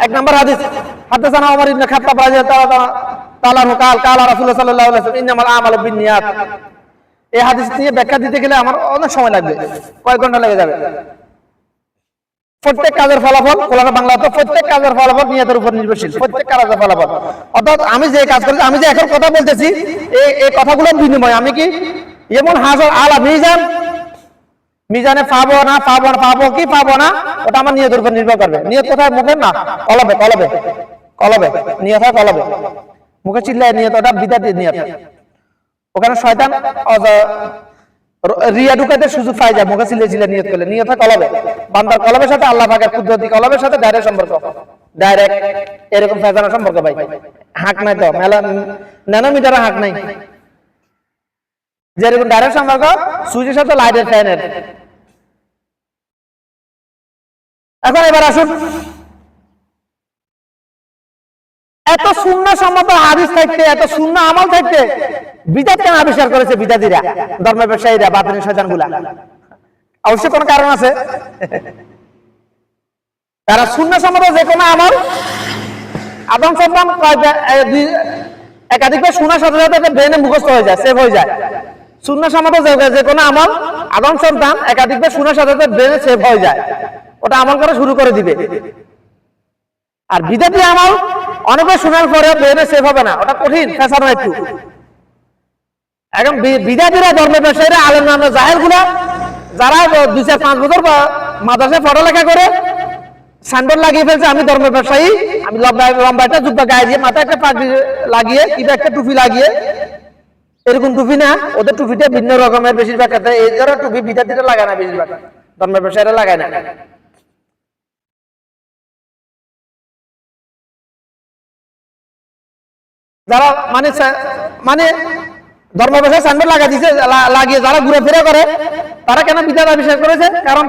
এক নম্বর হাদিস, হাদাসানা ওমর ইবনে খাত্তাব রাদিয়াল্লাহু তাআলা আনহু কালা রাসূলুল্লাহ সাল্লাল্লাহু আলাইহি ওয়াসাল্লাম ইন্নামাল আমালু বিন্নিয়াত। এই হাদিস নিয়ে ব্যাখ্যা দিতে গেলে আমার অনেক সময় লাগবে, কয়েক ঘন্টা লেগে যাবে। প্রত্যেক কাজের ফলাফল, কোরআন বাংলা তো প্রত্যেক কাজের ফলাফল নিয়তের উপর নির্ভরশীল, প্রত্যেক কাজের ফলাফল। অর্থাৎ আমি যে কাজ করেছি, আমি যে এখন কথা বলতেছি, এই কথাগুলোর বিনিময় আমি কি এমন হাজার আলা মিজানে পাবো না কি পাবো না, ওটা আমার নিয়তের উপর নির্ভর করবে। নিয়ত কোথায়? মুখে না, কলবে নিয়ত হয়, কলবে। মুখে চিল্লায় নিয়ত, ওটা বিদাত নিয়ত। ওখানে শয়তান রিয়া ঢুকাইতে সুযোগ পাই যায়, মুখে চিল্লে নিয়ত করলে। নিয়ত হয় কলবে, বান্দার কলবের সাথে আল্লাহ পাকের কুদরতি কলবের সাথে ডাইরেক্ট সম্পর্ক, ডাইরেক্ট এরকম ফেজানো সম্পর্ক ভাই। হাঁক নাই তো, মেলা ন্যানোমিটারে হাঁক নাই, যেরকম ডাইরেক্ট সম্পর্ক সুইচের সাথে লাইটের ফ্যানের। এখন এবার আসুন, এত সুন্নাহ সম্মত হাদিস থাকতে, এত সুন্নাহ আমল থাকতে বিদআত কেন আবিষ্কার করেছে বিদআতীরা, ধর্মের ব্যবসায়ীরা, বাতিনি শয়তানগুলা? অবশ্যই কোন কারণ আছে। তারা সুন্নাহ সম্মত যে কোনো আমল আদম সন্তান একাধিকবার শোনার সাথে সাথে ব্রেনে মুখস্থ হয়ে যায়, সেভ হয়ে যায়। সুন্নাহ সম্মত যে কোনো আমল আদম সন্তান একাধিকবার শোনার সাথে সাথে ব্রেনে সেভ হয়ে যায়, ওটা আমল করা শুরু করে দিবে। আর বিদআতি আমল অনেকবার শোনার পরে ব্রেনে সেভ হবে না, ওটা কঠিন, ফেসানো একটু। এখন বিদআতীরা, ধর্মের ব্যবসায়ীরা, আলেম নামে জাহেলগুলা, যারা 2-4-5 বছর মাদ্রাসায় পড়ালেখা করে সান্ডল লাগিয়ে ফেলছে, আমি ধর্মের ব্যবসায়ী, আমি লম্বা একটা জুব্বা গায়ে দিয়ে, মাথায় একটা পাগড়ি লাগিয়ে, কিংবা একটা টুপি লাগিয়ে, এরকম টুপি না, ওদের টুপিটা ভিন্ন রকমের বেশিরভাগ ক্ষেত্রে। এই ধরনের টুপি বিদআতীরা লাগায় না, বেশিরভাগ ধর্মের ব্যবসায়ীরা লাগায় না। যারা মানে ধর্ম ব্যবসায় সান্ডল লাগিয়ে যারা ঘুরে ফিরে করে, তারা কেন বিদআত আবিষ্কার করেছে? কারণ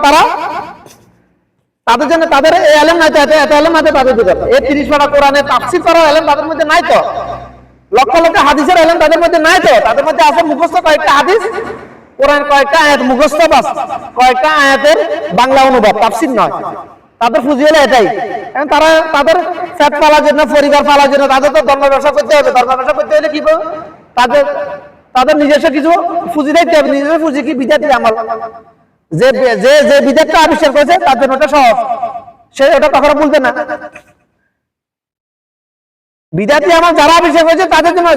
তাদের জন্য তাদের এই এলেম নাই তো, এত এলেম নাই তো তাদের ভিতরে। এই 30 পারা কোরআনে তাফসীর করার এলেম তাদের মধ্যে নাই তো, লক্ষ লক্ষ হাদিসের এলেম তাদের মধ্যে নাই তো। তাদের মধ্যে আছে মুখস্থ কয়েকটা হাদিস, কোরআন কয়েকটা আয়াত মুখস্থ, বাস কয়েকটা আয়াতের বাংলা অনুবাদ, তাফসীর নয়। তাদের পুঁজি হলো এটাই। এখন তারা তাদের ফ্যাট পালার জন্য, পরিবার পালার জন্য তাদের তো ধর্ম ব্যবসা করতে হবে। ধর্ম ব্যবসা করতে হলে কি তাদের নিজস্ব কিছু পুঁজি দিতে হবে। নিজস্ব পুঁজি কি? বিদআতি আমল। যে বিদআতটা আবিষ্কার করেছে তার জন্য ওটা সহজ, সে ওটা কখনো বলবে না। বিদআতি আমল যারা আবিষ্কার করেছে তাদের জন্য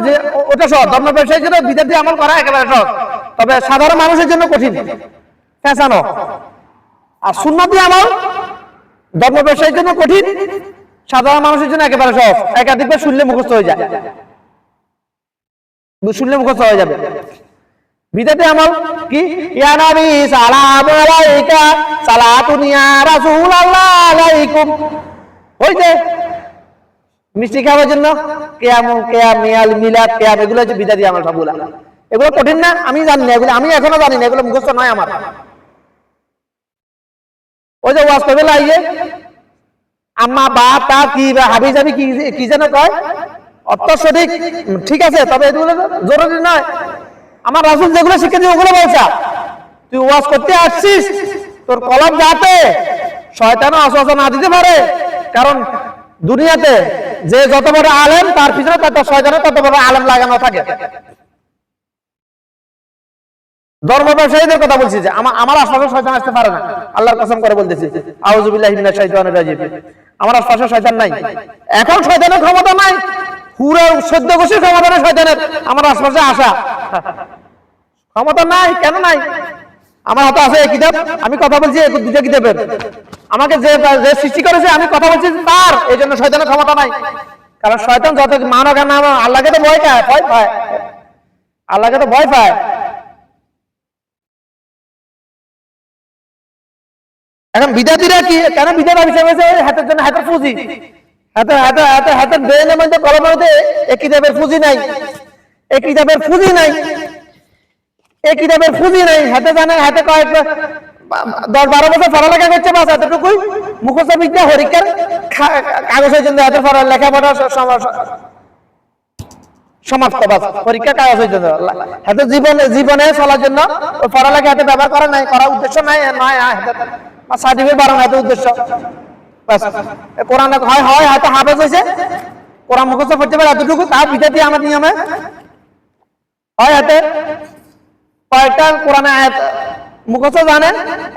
ওটা সহজ, ধর্ম ব্যবসায়ীর জন্য বিদআতি আমল করা একেবারে সহজ, তবে সাধারণ মানুষের জন্য কঠিন, ফেসানো। আর সুন্নতি আমল ধর্ম ব্যবসায়ীর জন্য কঠিন, সাধারণ মানুষের জন্য একেবারে সহজ। একাধিকবার শুনলে মুখস্থ হয়ে যায়, শুনলে মুখস্থ হয়ে যাবে। বিদআতি আমল কি? ইয়া নবী সালামু আলাইকা, সালাতুন ইয়া রাসূলুল্লাহ আলাইকুম। ওই যে মিষ্টি খাওয়ার জন্য কিয়াম মিলাদ কিয়াম, এগুলো হচ্ছে বিদআতি আমল সবগুলা। এগুলো কঠিন না? আমি জানি না এগুলো, আমি এখনো জানি না, এগুলো মুখস্থ নয় আমার। ওই যে ওয়াজ করবে লাগিয়ে আম্মা বা তা কি হাবি যাবি কি যেন কয়, অর্থ সঠিক ঠিক আছে, তবে এগুলো জরুরি নয়। আমার রাসূল যেগুলো শিক্ষা দিয়ে ওগুলো বলছে। তুই ওয়াজ করতে আসছিস, তোর কলব যাতে শয়তানও ওয়াসওয়াসা না দিতে পারে। কারণ দুনিয়াতে যে যত বড় আলেম, তার পিছনে তত শয়তানের তত বড় আলেম লাগানো থাকে। ধর্ম ব্যবসায়ীদের কথা বলছি, যে আমার আশপাশে শয়তান আসতে পারে না, আল্লাহর কসম করে বলতেছি, আউযু বিল্লাহি মিনাশ শাইতানির রাজিম। আমার আশপাশে শয়তান নাই, এখন শয়তানের ক্ষমতা নাই, পুরো 14 গোষ্ঠীর ক্ষমতা নাই শয়তানের আমার আশপাশে আসা, ক্ষমতা নাই। কেন নাই? আমার হাতে আছে এই কিতাব, আমি কথা বলছি দুটো কিতাবের। আমাকে যে সৃষ্টি করেছে, আমি কথা বলছি তার, এই জন্য শয়তানের ক্ষমতা নাই। কারণ শয়তান যত মানব নাম, আল্লাহকে তো ভয় পায়, আল্লাহকে তো ভয় পায়। এখন বিদআতীরা কি কেন বিদআত আবিষ্কার করেছে? হাতের জন্য, হাতের পুঁজি, হাতের ব্রেনের মধ্যে, কলমের মধ্যে এই কিতাবের পুঁজি নাই, এই কিতাবের পুঁজি নাই, এই কিতাবের পুঁজি নাই। হাতে জানে, হাতে কয়েক 10-12 বছর পড়ালেখা করছে, বাস এতটুকুই মুখস্থ বিদ্যা, পরীক্ষার কাগজের জন্য হাতের লেখাপড়া সমাপ্ত, বাস পরীক্ষার কাগজের জন্য। হাতে জীবনে চলার জন্য ওই পড়ালেখা হাতে ব্যবহার করা নাই, করার উদ্দেশ্য নাই, সার্টিফিকেট বাড়ানো হাতে উদ্দেশ্য। বাস কোরআন হয় হয় হয়তো হাফেজ হয়েছে, কোরআন মুখস্থ করতে পারে এতটুকু, তার বিদাতি আমার নিয়মে হয় হাতে কয়েকটা কোরআনে আয়াত মুখস্থ জানে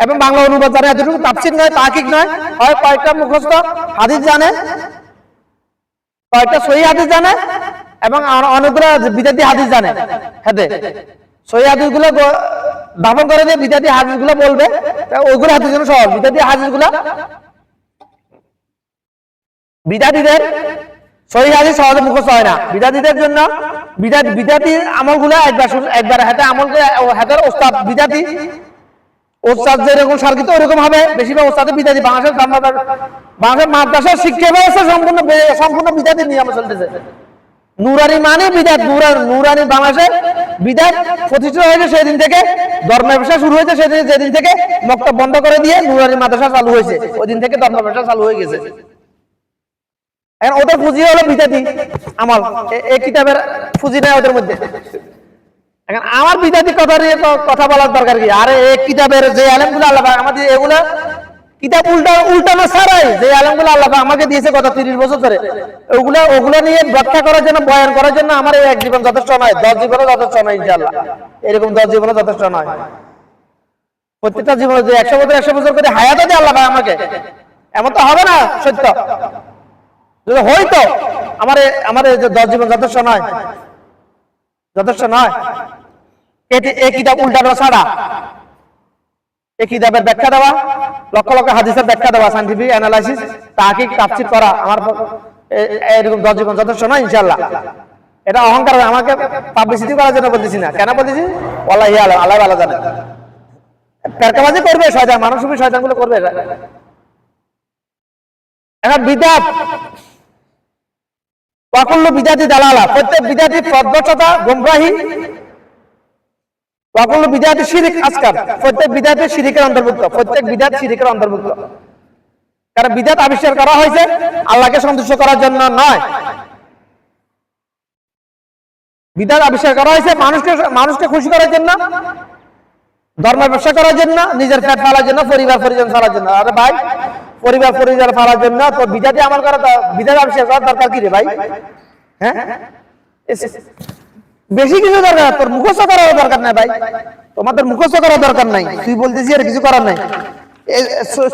এবং বাংলা অনুবাদ জানে, এতটুকু তাফসীর নয়, তাহকিক নয়, হয় কয়েকটা মুখস্থ হাদিস জানে, কয়েকটা সহিহ হাদিস জানে এবং অনেকগুলো বিদাতি হাদিস জানে। হাতে সহিহ হাদিসগুলো দাফন করে দিয়ে বিদাতি হাদিসগুলো বলবে, ওইগুলো হাদিস জন্য সহজ। বিদাতি হাদিসগুলো বিদাতিদের সহিহ হাদিস সহজে মুখস্থ হয় না, বিদাতিদের জন্য বিদাতি আমলগুলো একবার হাতে আমলকে হাতের ওস্তাদ বিদাতি ওস্তাদ যেরকম সার্কিত ওরকম হবে, বেশিরভাগ ওস্তাদে বিদাতি। বাংলাদেশের মাদ্রাসার শিক্ষা ব্যবস্থা সম্পূর্ণ বিদাতি নিয়মে চলতেছে। নুরানি মানে বিদাত, নুরানি বাংলাদেশে বিদাত প্রতিষ্ঠিত হয়েছে সেদিন থেকে, ধর্ম ব্যবসা শুরু হয়েছে যেদিন থেকে মক্তব বন্ধ করে দিয়ে নুরানি মাদ্রাসা চালু হয়েছে, ওই দিন থেকে ধর্ম ব্যবসা চালু হয়ে গেছে। এখন ওদের পুঁজি হলো বিদাতি আমল, এই কিতাবের পুঁজি নেই ওদের মধ্যে। এখন আমার বিদাতি কথা নিয়ে কথা বলার দরকার কি? আরে এই কিতাবের যে আলেমগুলো আল্লাহ আমাদের এগুলা কিতাব উল্টানো ছাড়াই যে আলেমগুলো আল্লাহ আমাকে দিয়েছে গত 30 বছর ধরে, ওগুলো নিয়ে ব্যাখ্যা করার জন্য, বয়ান করার জন্য আমার এই এক জীবন যথেষ্ট নয়, 10 জীবনও যথেষ্ট নয় ইনশাআল্লাহ। এরকম 10 জীবনও যথেষ্ট নয়। প্রত্যেকটা জীবনে যে 100 বছর করে হায়াত দিয়ে আল্লাহ আমাকে, এমন তো হবে না সত্য। যদি হয়তো আমার 10 জীবন যথেষ্ট নয়, যথেষ্ট নয়। এই কিতাব উল্টানো ছাড়া এই কিতাবের ব্যাখ্যা দেওয়া, লক্ষ লক্ষ হাদিসের ব্যাখ্যা দেওয়া, সায়েন্টিফিক অ্যানালাইসিস তাহকিক তাফসীর করা আমার এরকম 10 জীবন যথেষ্ট নয় ইনশাআল্লাহ। এটা অহংকার, আমাকে পাবলিসিটি করার জন্য বলতেছি না। কেন বলতেছি? ওয়াল্লাহি আল্লাহ ভালো জানে। পেরকাবাজি করবে শয়তান, মানসিক শয়তানগুলো করবে। এখন বিদআত ওয়াকুল্লু বিদাতি দালালা, প্রত্যেক বিদাতি পথভ্রষ্টতা, গোমরাহি। ওয়াকুল্লু বিদাতি শিরক আসগার, প্রত্যেক বিদাতি শিরকের অন্তর্ভুক্ত, প্রত্যেক বিদাত শিরকের অন্তর্ভুক্ত। কারণ বিদাত আবিষ্কার করা হয়েছে আল্লাহকে সন্তুষ্ট করার জন্য নয়, বিদাত আবিষ্কার করা হয়েছে মানুষকে খুশি করার জন্য, ধর্ম ব্যবসা করার জন্য, নিজের পেট পালার জন্য, পরিবার পরিজন চালার জন্য। আরে ভাই, পরিবার পরিজন পালার জন্য তো বিদাতি আমল করা, বিদাত আবিষ্কার করার দরকার কি রে ভাই? হ্যাঁ, বেশি কিছু দরকার, তোর মুখস্থ করার দরকার নাই ভাই, তোমাদের মুখস্থ করার দরকার নাই। তুই বলতেছি আর কিছু করার নাই।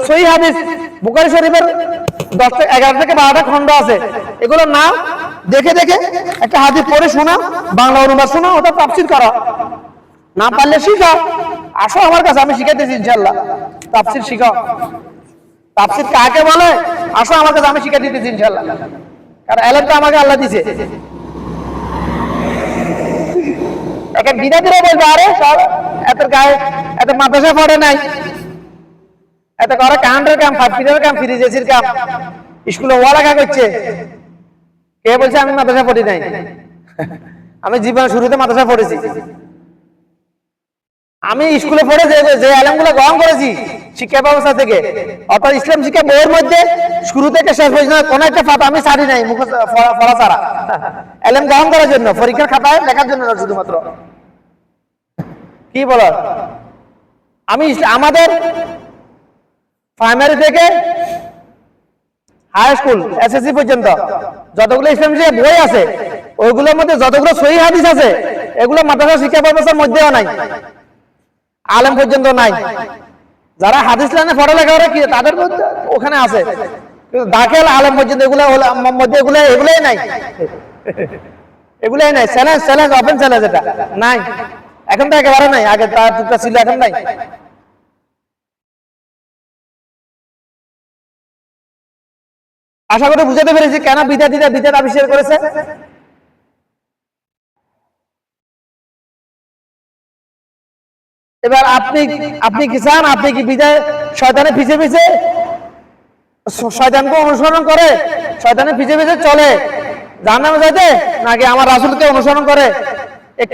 সহিহ হাদিস বুখারী শরীফের 11 থেকে 12টা খণ্ড আছে, এগুলো না দেখে দেখে একটা হাদিস পড়ে শোনা, বাংলা অনুবাদ শোনা, ওটা তাফসীর করা। না পারলে শিখাও, আসো আমার কাছে, আমি শিখাইতেছি ইনশাআল্লাহ। তাফসীর শিখাও, তাফসীর কাকে বলে আসো আমার কাছে, আমি শিখাই দিতেছি ইনশাআল্লাহ। কারণ এলেমটা আমাকে আল্লাহ দিয়েছে। এখন বিদাতিরা বলবে আরে এত গায়ে এত মাদ্রাসা পড়ে নাই, এত করে কারেন্টের কাম, ফাইটারের কাম, ফ্রিজ এসির কাম, স্কুলে ওয়ালাকা করছে। কে বলছে আমি মাদ্রাসা পড়ি নাই? আমি জীবনের শুরুতে মাদ্রাসা পড়েছি। আমি স্কুলে পড়ে যে আলেমগুলো গ্রহণ করেছি শিক্ষা ব্যবস্থা থেকে, অর্থাৎ ইসলাম শিক্ষা বইয়ের মধ্যে শুরু থেকে শেষ পর্যন্ত কোন একটা ফাতা আমি ছাড়ি নাই পড়া ছাড়া, আলেম গ্রহণ করার জন্য, পরীক্ষার খাতায় লেখার জন্য না শুধুমাত্র। কি বলো? আমি আমাদের প্রাইমারি থেকে হাই স্কুল এসএসসি পর্যন্ত যতগুলো ইসলাম শিক্ষা বই আছে, ওইগুলোর মধ্যে যতগুলো সহিহ হাদিস আছে, এগুলো মাদ্রাসা শিক্ষা ব্যবস্থার মধ্যেও নাই, আলেম পর্যন্ত নাই। যারা হাদিস লাইনে পড়ালেখা করে কি তাদের মধ্যে ওখানে আছে, কিন্তু দাখিল আলেম পর্যন্ত মধ্যে এগুলোই নাই, এগুলোই নাই। চ্যালেঞ্জ ওপেন চ্যালেঞ্জ, এটা নাই এখন তো, একেবারে নাই। আগে তার ছিল, এখন নাই। আশা করি বুঝাতে পেরেছি কেন বিদাতিরা বিদাত আবিষ্কার করেছে। এবার আপনি কি চান? আপনি কি বিদায় শয়তানের পিছে পিছে, শয়তানকে অনুসরণ করে, শয়তানের পিছে পিছে চলে জান্নাতে যাইতে, নাকি আমার রাসূলকে অনুসরণ করে, এই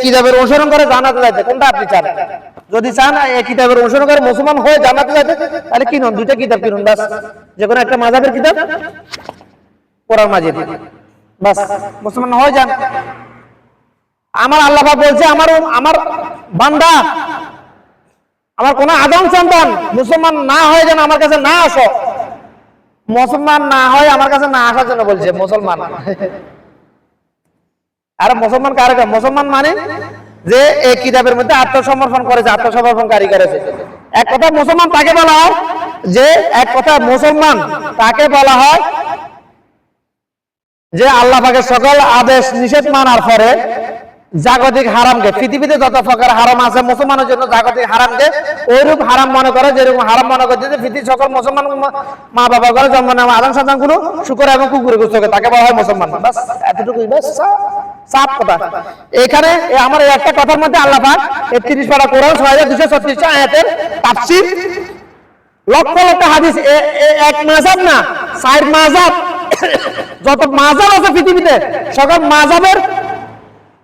কিতাবের অনুসরণ করে জান্নাতে যাইতে? কোনটা আপনি চান? যদি চান এই কিতাবের অনুসরণ করে মুসলমান হয়ে জান্নাতে যাইতে, তাহলে কিনুন, দুইটা কিতাব কিনুন বাস। যে কোনো একটা মাযহাবের কিতাব, কোরআন মাজিদ, বাস মুসলমান হয়ে যান। আমার আল্লাহ পাক বলছে, আমার বান্দা, আমার কোন আদম সন্তান মুসলমান না হয়ে যেন আমার কাছে না আসো। মুসলমান না হয় আমার কাছে না আসার জন্য বলছে মুসলমান। আর মুসলমান কারে কয়? মুসলমান মানে যে এই কিতাবের মধ্যে আত্মসমর্পণ করেছে, আত্মসমর্পণকারী করেছে। এক কথা মুসলমান তাকে বলা হয় যে, এক কথা মুসলমান তাকে বলা হয় যে আল্লাহ পাকের সকল আদেশ নিষেধ মানার পরে জাগতিক হারামকে, পৃথিবীতে যত প্রকার হারাম আছে মুসলমানের জন্য জাগতিক হারামকে ওইরূপ হারাম মনে করে, যেরকম হারাম মনে করছে যে পৃথিবীর সকল মুসলমান মা বাবা করে জন্ম নেওয়া আদান সন্তান গুলো শুকর এবং কুকুরে গুস্তকে, তাকে বলা হয় মুসলমান। বাস এতটুকুই, বাস সাফ কথা। এখানে আমার এই একটা কথার মধ্যে আল্লাহ পাক ৩১ পারা কোরআন ৬২৩৬ আয়াতের তাফসীর, লক্ষ লক্ষ হাদিস, এক মাযহাব না ৪ মাযহাব, যত মাযহাব আছে পৃথিবীতে সকল মাযহাবের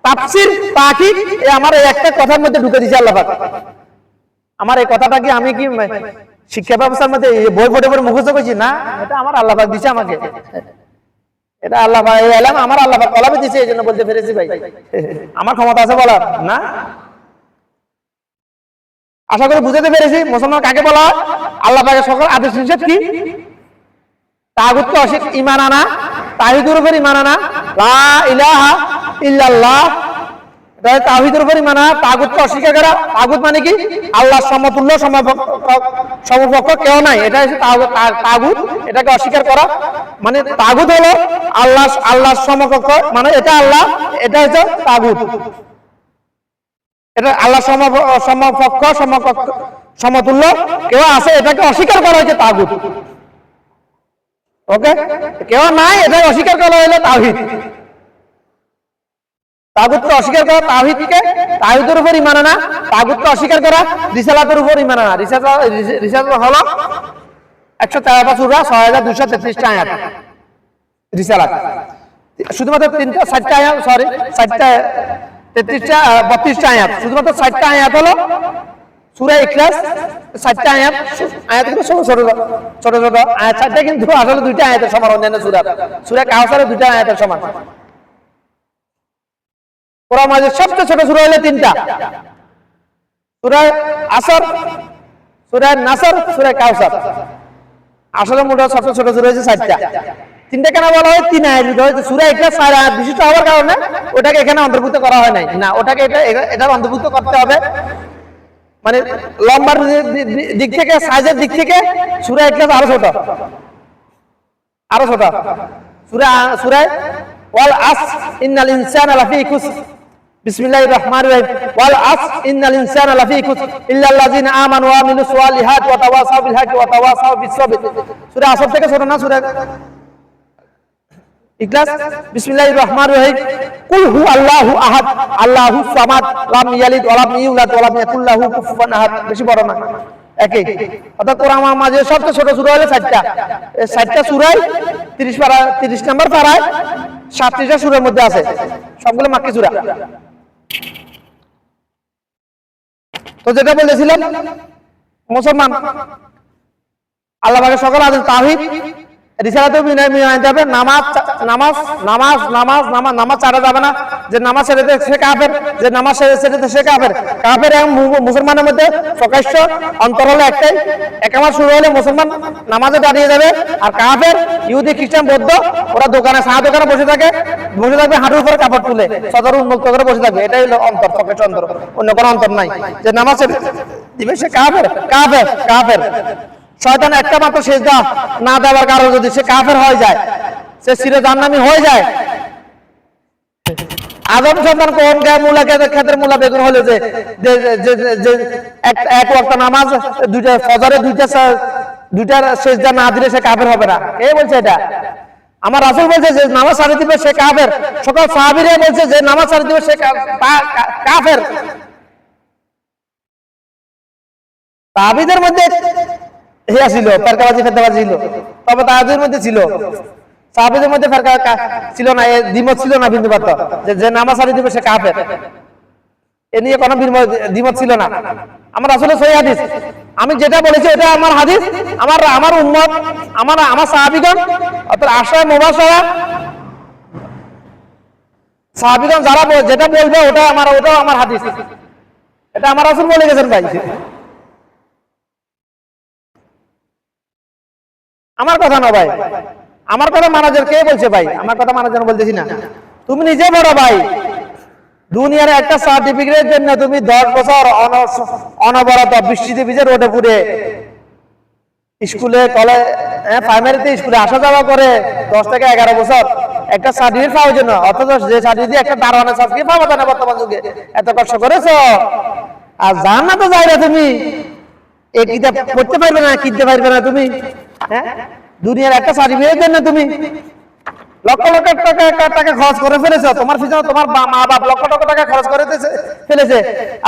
তাফসীর তাহকিক আমার এই একটা কথার মধ্যে ঢুকে দিয়েছে আল্লাহ পাক। আমার এই কথাটা কি আমি কি শিক্ষা ব্যবস্থার মধ্যে বই পড়ে পড়ে মুখস্থ করছি? না, এটা আমার আল্লাহ পাক দিয়েছে আমাকে। এটা আল্লাহ পাক এই এলাম আমার আল্লাহ পাক কলমে দিয়েছে, এই জন্য বলতে পেরেছি ভাই। আমার ক্ষমতা আছে বলার না? আশা করি বুঝাতে পেরেছি মুসলমান কাকে বলা হয়। আল্লাহ পাকের সকল আদেশ নিষেধ কি? তাগুতকে অস্বীকার, ঈমান আনা, তাওহীদের উপর ঈমান আনা, লা ইলাহা ইল্লাল্লাহ, এটা তাওহীদের উপর ঈমান আনা, তাগুতকে অস্বীকার করা। তাগুত মানে কি? আল্লাহর সমতুল্য সমপক্ষ কেউ নাই, এটা হচ্ছে তাগুত। এটাকে অস্বীকার করা মানে তাগুত হলো আল্লাহর সমকক্ষ, মানে এটা আল্লাহ, এটা হচ্ছে তাগুত। এটা আল্লাহ সমপক্ষ সমতুল্য কেউ আছে, এটাকে অস্বীকার করা হয়েছে তাগুত। ওকে, কেউ নাই, এটাই অস্বীকার করা হলো তাওহীদ। তাগুতকে অস্বীকার করা, তাওহীদকে তাওহীদের উপর ঈমান আনা, তাগুতকে অস্বীকার করা, রিসালাতের উপর ঈমান আনা। রিসালাত হলো ১১৩ সূরা ৬২৩৩ আয়াত রিসালাত। শুধুমাত্র 4টা আয়াত, সরি 4টা 32টা আয়াত, শুধুমাত্র 4টা আয়াত হলো সূরা ইখলাস। 4টা আয়াত, আয়াতগুলো ছোট ছোট ছোট ছোট আয়াত 4টা, কিন্তু আসলে 2টা আয়াতের সমান। অন্যান্য সূরা কাউসারের 2টা আয়াতের সমান। কোরআন মাজিদের সবচেয়ে ছোট সূরা হলো 3টা, সূরা আসর, সূরা নাসর, সূরা কাউসার। আসলে মোট সবচেয়ে ছোট সূরা হচ্ছে 4টা। 3টা কেন বলা হয়? 3 আয়াত দিতে হয়। সূরা ইখলাস 4 আয়াত বিশিষ্ট হওয়ার কারণে ওটাকে এখানে অন্তর্ভুক্ত করা হয় নাই। না, ওটাকে এটা অন্তর্ভুক্ত করতে হবে, মানে লম্বার দিক থেকে, সাইজের দিক থেকে সূরা ইখলাস আরো ছোট, আরো ছোট। সূরা ওয়াল আসর ইন্নাল ইনসানা লাফি খুসর, বিসমিল্লাহির রহমানির রহিম, ওয়াল আসর ইন্নাল ইনসানা লাফি খুসর ইল্লাল্লাযিনা আমানু ওয়া আমিলুস সালিহাতি ওয়া তাওয়াসাউ বিল হাক্কি ওয়া তাওয়াসাউ বিস সাবর। সূরা আসর থেকে ছোট না সূরা ইখলাস? বিসমিল্লাহির রহমানির রহিম, কুল হু আল্লাহু আহাদ আল্লাহুস সামাদ লাম ইয়ালিদ ওয়া লাম ইউলাদ ওয়া লাম ইয়াকুল লাহু কুফুয়ান আহাদ। বেশি বড় না, একই। অর্থাৎ কোরআন মাঝে সবচেয়ে ছোট সূরা হলো 4টা। এই 4টা সূরায় 30 নম্বর পারায় 37টা সূরার মধ্যে আছে, সবগুলো মাক্কি সূরা। তো যেটা বলেছিলাম, মুসলমান আল্লাহ পাকের সকল আদেশ, তাওহীদ, রিসালাতেও মিলাইতে হবে। নামাজ ছাড়া যাবে না। যে নামাজ ছেড়ে দেয় সে কাফের, যে নামাজ ছেড়ে দেয় সে কাফের। কাফের এবং মুসলমানের মধ্যে প্রকাশ্য অন্তর হলো একটাই। একামত শুরু হলে মুসলমান নামাজে দাঁড়িয়ে যাবে, আর কাফের, ইহুদি, খ্রিস্টান, বৌদ্ধ ওরা দোকানে, চা দোকানে বসে থাকবে, হাঁটুর উপরে কাপড় তুলে সদর উন্মুক্ত করে বসে থাকবে। এটাই হলো অন্তর, প্রকাশ্য অন্তর, অন্য কোনো অন্তর নাই। যে নামাজ ছেড়ে দিবে সে কাফের, কাফের, কাফের। শয়তান একটা মাত্র সেজদা না দেওয়ার কারণে যদি সে কাফের হয়ে যায়, সে চির জাহান্নামী হয়ে যায়। আদম সন্তান কোন গায়ে মূলা ক্ষেতের মূলা বেগুন হলে যে এক ওয়াক্ত নামাজ, দুইটা ফজরে দুইটা সেজদা না দিলে সে কাফের হবে না। কে বলছে এটা? আমার রাসূল বলছে যে নামাজ ছাড়ে দিবে সে কাফের। সকল সাহাবীরা বলছে যে নামাজ ছাড়ে দিবে সে কাফের। সাহাবীদের মধ্যে হিয়া ছিল, ফেরকাবাজি ছিল, তবে তাদের মধ্যে ছিল, সাহাবীদের মধ্যে ফেরকা ছিল না, দ্বিমত ছিল না, বিন্দু মাত্র, যে নামাজ ছাড়িয়ে দিবে সে কাফের। এ নিয়ে কোনো দ্বিমত ছিল না। আমার আসলে সহিহ হাদিস, আমি যেটা বলেছি এটা আমার হাদিস, আমার উম্মত, আমার সাহাবীগণ, অর্থাৎ আশায় মুবাশশারা সাহাবীগণ যারা যেটা বলবে ওটাও আমার হাদিস। এটা আমার রাসূল বলে গেছেন ভাই। আমার কথা না ভাই, আমার কথা মানার জন্য কে বলছে ভাই? আমার কথা মানার জন্য বলতেছি না, তুমি নিজে বড় ভাই। দুনিয়ার একটা সার্টিফিকেটের জন্য তুমি 10 বছর অনবরত বৃষ্টিতে ভিজে রোডে পুড়ে স্কুলে কলেজ প্রাইমারিতে স্কুলে আসা যাওয়া করে 10 থেকে 11 বছর একটা সার্টিফিকেট পাওয়ার জন্য, অথচ যে সার্টিফিকেট একটা দারোয়ানের সার্টিফিকেট পাওয়া যায় না বর্তমান যুগে, এত কষ্ট করেছো আর জান্নাতে যাই না তুমি, এই কিতাব পড়তে পারবে না, কিনতে পারবে না তুমি। হ্যাঁ, দুনিয়ার একটা সার্টিফিকেটের জন্য তুমি লক্ষ লক্ষ টাকা খরচ করে ফেলেছো, তোমার পিছনে তোমার মা বাপ লক্ষ লক্ষ টাকা খরচ করে ফেলেছে,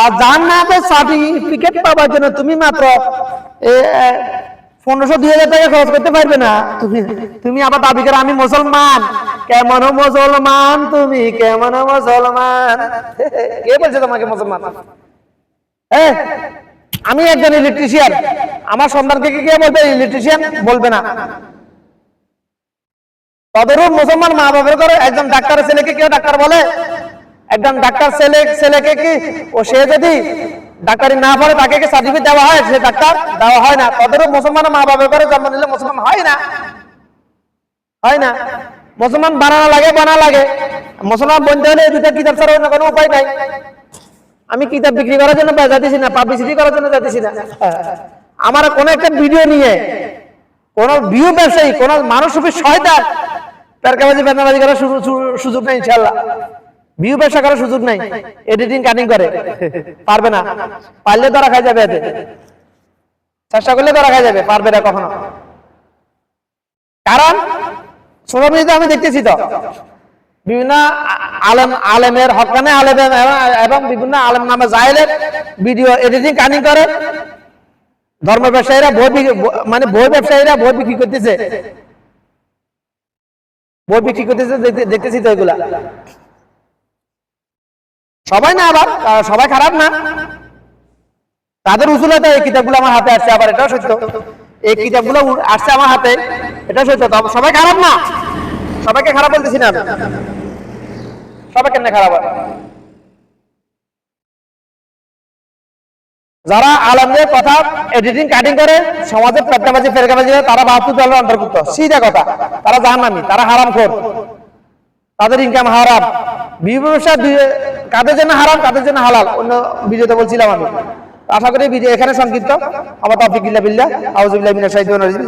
আর জান্নাতের সার্টিফিকেট পাওয়ার জন্য তুমি মাত্র 1500-2000 টাকা খরচ করতে পারবে না। তুমি আবার দাবি করো আমি মুসলমান। কেমন মুসলমান তুমি, কেমন মুসলমান? কে বলছে তোমাকে মুসলমান? আমি একজন ইলেকট্রিশিয়ান, আমার সন্তানকে কে বলবে ইলেকট্রিশিয়ান? বলবে না। তদরূপ মুসলমান মা বাবার করে একজন ডাক্তারের ছেলেকে কেউ ডাক্তার বলে? একজন ডাক্তার ছেলেকে কি ও সে যদি ডাক্তারি না পড়ে তাকে কি সার্টিফিকেট দেওয়া হয় সে ডাক্তার? দেওয়া হয় না। তদরূপ মুসলমান মা বাবার করে জন্ম নিলে মুসলমান হয় না, হয় না। মুসলমান বানানো লাগে। মুসলমান বলতে হলে এই দুটা কিতাব ছাড়া অন্য কোনো উপায় নাই। আমি কিতাব বিক্রি করার জন্য যাইতেছি না, পাবলিসিটি করার জন্য যাইতেছি না। আমার কোন একটা ভিডিও নিয়ে কোন ভিউ ব্যবসায়ী, কোন মানুষ শয়তান পেরকাবাজি বেদনাবাজি করার সুযোগ নেই ইনশাআল্লাহ। ভিউ ব্যবসা করার সুযোগ নাই, এডিটিং কাটিং করে পারবে না। পারলে ধরা খাই যাবে, এতে চেষ্টা করলে ধরা খাই যাবে, পারবে না কখনো। কারণ সোশ্যাল মিডিয়াতে আমি দেখতেছি তো বিভিন্ন আলেমের হকানে আলেম এবং বিভিন্ন আলেম নামে জাহেলের ভিডিও এডিটিং কাটিং করে ধর্ম ব্যবসায়ীরা বই ব্যবসায়ীরা বই বিক্রি করতেছে, দেখতেছি তো এগুলা। সবাই না, আবার সবাই খারাপ না, তাদের উসুলাতে এই কিতাবগুলো আমার হাতে আসছে, আবার এটাও সত্য এই কিতাবগুলো আসছে আমার হাতে, এটা সত্য। সবাই খারাপ না, সবাইকে খারাপ বলতেছি না, সবাই কেন খারাপ হয়? যারা আলেমদের কথা এডিটিং কাটিং করে সমাজে ফেরকাবাজি তারা 72 দলের অন্তর্ভুক্ত, সিধা কথা। তারা জাহান্নামী, তারা হারামখোর, তাদের ইনকাম হারাম। ব্যবসা কাদের জন্য হারাম, কাদের জন্য হালাল, অন্য ভিডিওতে বলছিলাম আমি। আশা করি ভিডিও এখানে সংক্ষিপ্ত। আমার তাওফিক ইল্লা বিল্লাহ, আউযু বিল্লাহি মিনাশ শাইতানির রাজিম।